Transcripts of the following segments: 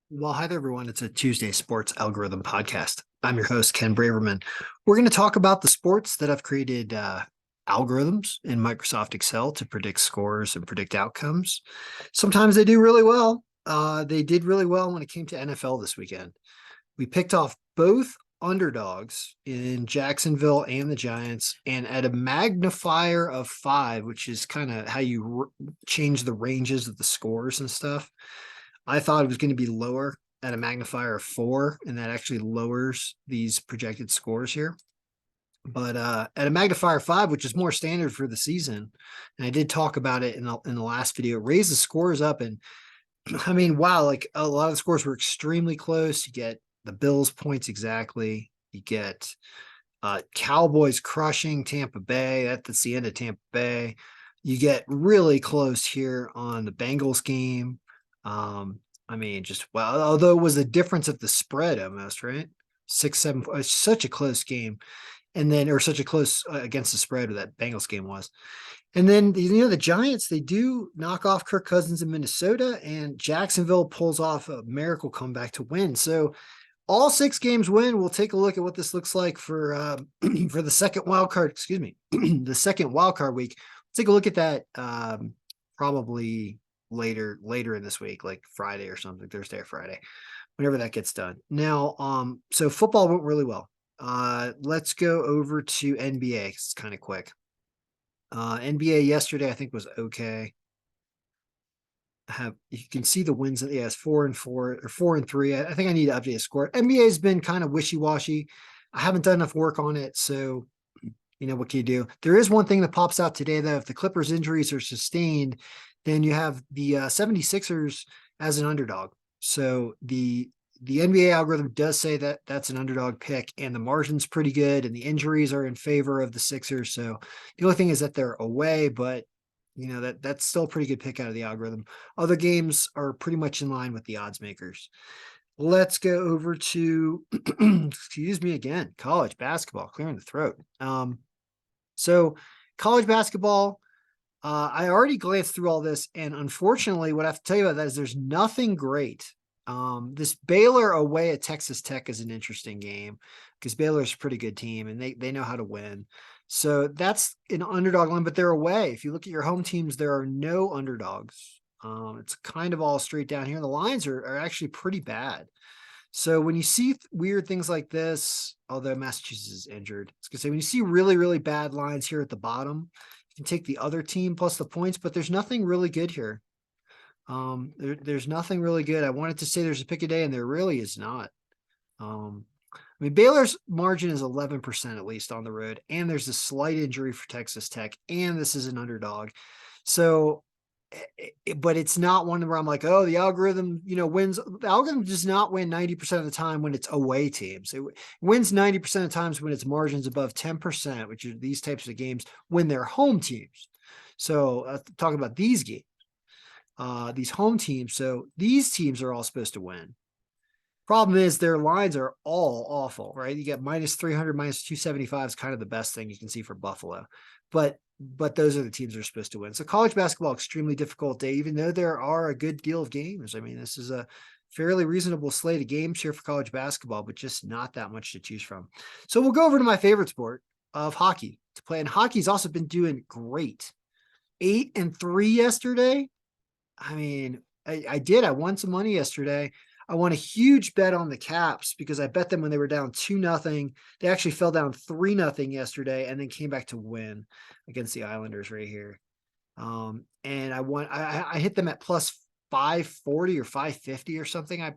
Well, hi there, everyone. It's a Tuesday Sports Algorithm podcast. I'm your host, Ken Braverman. We're going to talk about the sports that have created algorithms in Microsoft Excel to predict scores and predict outcomes. Sometimes they do really well. They did really well when it came to NFL this weekend. We picked off both underdogs in Jacksonville and the Giants, and at a magnifier of 5, which is kind of how you change the ranges of the scores and stuff. I thought it was going to be lower at a magnifier of 4, and that actually lowers these projected scores here. But at a magnifier 5, which is more standard for the season, and I did talk about it in the last video, raise the scores up. And I mean, wow, like a lot of the scores were extremely close. You get the Bills points exactly. You get Cowboys crushing Tampa Bay. That's the end of Tampa Bay. You get really close here on the Bengals game. I mean, just well, although it was a difference of the spread almost, right? 6-7. It's such a close game, and then or such a close against the spread that Bengals game was. And then the Giants, they do knock off Kirk Cousins in Minnesota, and Jacksonville pulls off a miracle comeback to win. So all 6 games win. We'll take a look at what this looks like for for the second wild card. Excuse me, the second wild card week. Let's take a look at that probably later in this week, like Friday or something, Thursday or Friday, whenever that gets done. Now, so football went really well. Let's go over to NBA. It's kind of quick. NBA yesterday, I think, was okay. You can see the wins. Yeah, it's 4-4 or 4-3. I think I need to update the score. NBA has been kind of wishy-washy. I haven't done enough work on it, so what can you do? There is one thing that pops out today, though. If the Clippers injuries are sustained, then you have the 76ers as an underdog. So the NBA algorithm does say that that's an underdog pick, and the margin's pretty good, and the injuries are in favor of the Sixers. So the only thing is that they're away, but that's still a pretty good pick out of the algorithm. Other games are pretty much in line with the odds makers. Let's go over to excuse me again, college basketball, clearing the throat. So college basketball, I already glanced through all this, and unfortunately, what I have to tell you about that is there's nothing great. This Baylor away at Texas Tech is an interesting game because Baylor's a pretty good team, and they know how to win. So that's an underdog line, but they're away. If you look at your home teams, there are no underdogs. It's kind of all straight down here. The lines are actually pretty bad. So when you see weird things like this, although Massachusetts is injured, it's gonna say when you see really, really bad lines here at the bottom, you can take the other team plus the points, but there's nothing really good here. There's nothing really good. I wanted to say there's a pick a day, and there really is not. I mean, Baylor's margin is 11% at least on the road, and there's a slight injury for Texas Tech, and this is an underdog. So, but it's not one where I'm like, oh, the algorithm, wins. The algorithm does not win 90% of the time when it's away teams. It wins 90% of times when its margins above 10%, which are these types of games when they're home teams. So, talking about these games, these home teams. So these teams are all supposed to win. Problem is their lines are all awful, right? You get minus 300, minus 275 is kind of the best thing you can see for Buffalo. But those are the teams that are supposed to win. So college basketball, extremely difficult day, even though there are a good deal of games. I mean, this is a fairly reasonable slate of games here for college basketball, but just not that much to choose from. So we'll go over to my favorite sport of hockey to play. And hockey's also been doing great. 8-3 yesterday. I mean, I did. I won some money yesterday. I won a huge bet on the Caps because I bet them when they were down 2-0. They actually fell down 3-0 yesterday and then came back to win against the Islanders right here. And I won. I hit them at plus 540 or 550 or something.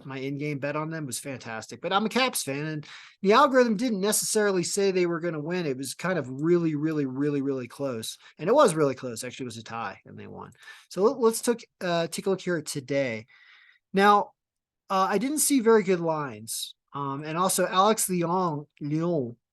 My in-game bet on them was fantastic. But I'm a Caps fan, and the algorithm didn't necessarily say they were going to win. It was kind of really, really, really, really close. And it was really close. Actually, it was a tie, and they won. So let's take a look here today. Now, I didn't see very good lines. And also Alex Lyon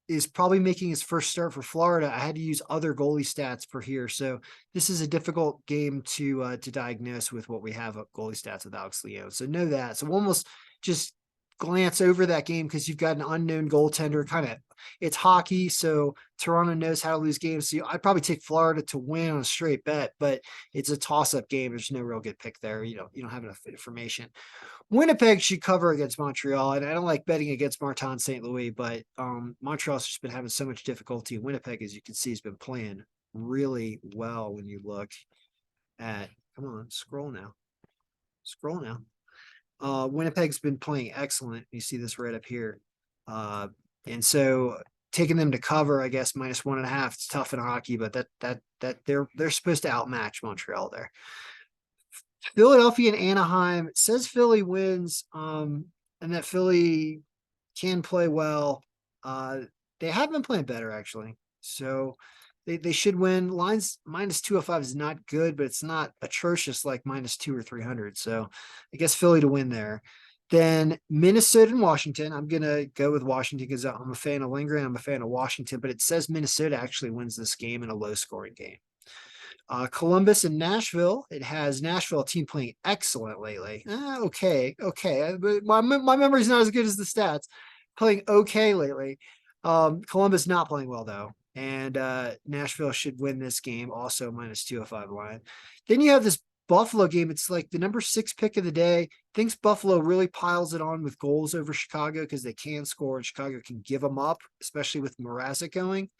is probably making his first start for Florida. I had to use other goalie stats for here. So this is a difficult game to diagnose with what we have at goalie stats with Alex Lyon. So know that. So we'll almost just glance over that game because you've got an unknown goaltender. Kind of, it's hockey, so Toronto knows how to lose games. So I'd probably take Florida to win on a straight bet, but it's a toss-up game. There's no real good pick there. You don't have enough information. Winnipeg should cover against Montreal, and I don't like betting against Martin St. Louis, but Montreal's just been having so much difficulty. Winnipeg, as you can see, has been playing really well when you look at. Come on, scroll now. Scroll now. Winnipeg's been playing excellent. You see this right up here. And so taking them to cover, I guess, -1.5. It's tough in hockey, but that they're supposed to outmatch Montreal there. Philadelphia and Anaheim. It says Philly wins, and that Philly can play well. They have been playing better, actually. So they should win. Lines -205 is not good, but it's not atrocious like -2 or 300. So I guess Philly to win there. Then Minnesota and Washington. I'm going to go with Washington because I'm a fan of Lindgren. I'm a fan of Washington, but it says Minnesota actually wins this game in a low scoring game. Columbus and Nashville. It has Nashville, a team playing excellent lately. Okay. My memory's not as good as the stats. Playing okay lately. Columbus not playing well though. And Nashville should win this game, also -205 line. Then you have this Buffalo game. It's like the number 6 pick of the day. Thinks Buffalo really piles it on with goals over Chicago because they can score and Chicago can give them up, especially with Mrazek going.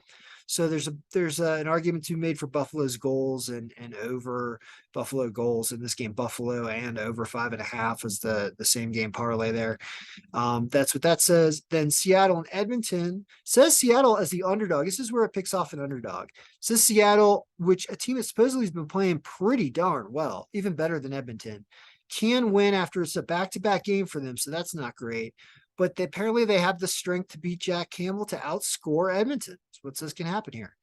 So there's an argument to be made for Buffalo's goals and over Buffalo goals in this game. Buffalo and over 5.5 was the same game parlay there. That's what that says. Then Seattle and Edmonton. Says Seattle as the underdog. This is where it picks off an underdog. Says Seattle, which a team that supposedly has been playing pretty darn well, even better than Edmonton, can win after it's a back-to-back game for them. So that's not great. But apparently they have the strength to beat Jack Campbell to outscore Edmonton. That's what says can happen here.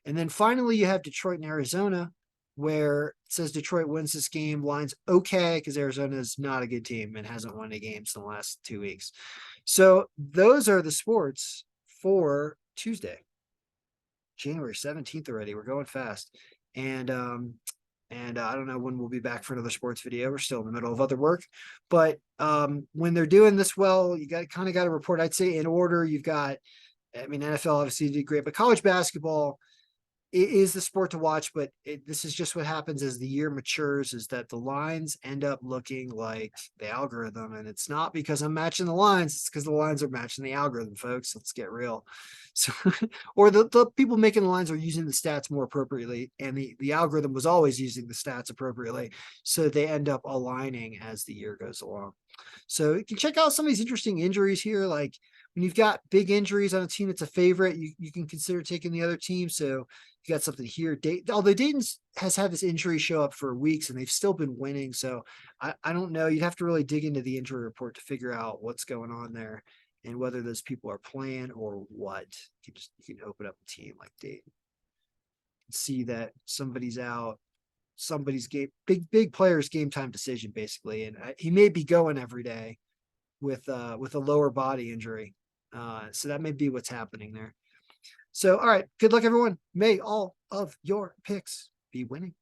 And then finally you have Detroit and Arizona, where it says Detroit wins this game. Line's okay because Arizona is not a good team and hasn't won any games in the last 2 weeks. So those are the sports for Tuesday, January 17th already. We're going fast. And I don't know when we'll be back for another sports video. We're still in the middle of other work, but when they're doing this well, you got to report. I'd say in order. You've got, NFL obviously did great, but college basketball is the sport to watch. But this is just what happens as the year matures: is that the lines end up looking like the algorithm, and it's not because I'm matching the lines; it's because the lines are matching the algorithm, folks. Let's get real. So, or the people making the lines are using the stats more appropriately, and the algorithm was always using the stats appropriately, so they end up aligning as the year goes along. So you can check out some of these interesting injuries here. Like when you've got big injuries on a team that's a favorite, you can consider taking the other team. So you got something here. Although Dayton has had this injury show up for weeks and they've still been winning. So I don't know. You'd have to really dig into the injury report to figure out what's going on there and whether those people are playing or what. You can open up a team like Dayton, see that somebody's out, somebody's big player's game time decision basically, and he may be going every day with a lower body injury. So that may be what's happening there. So all right, good luck everyone. May all of your picks be winning.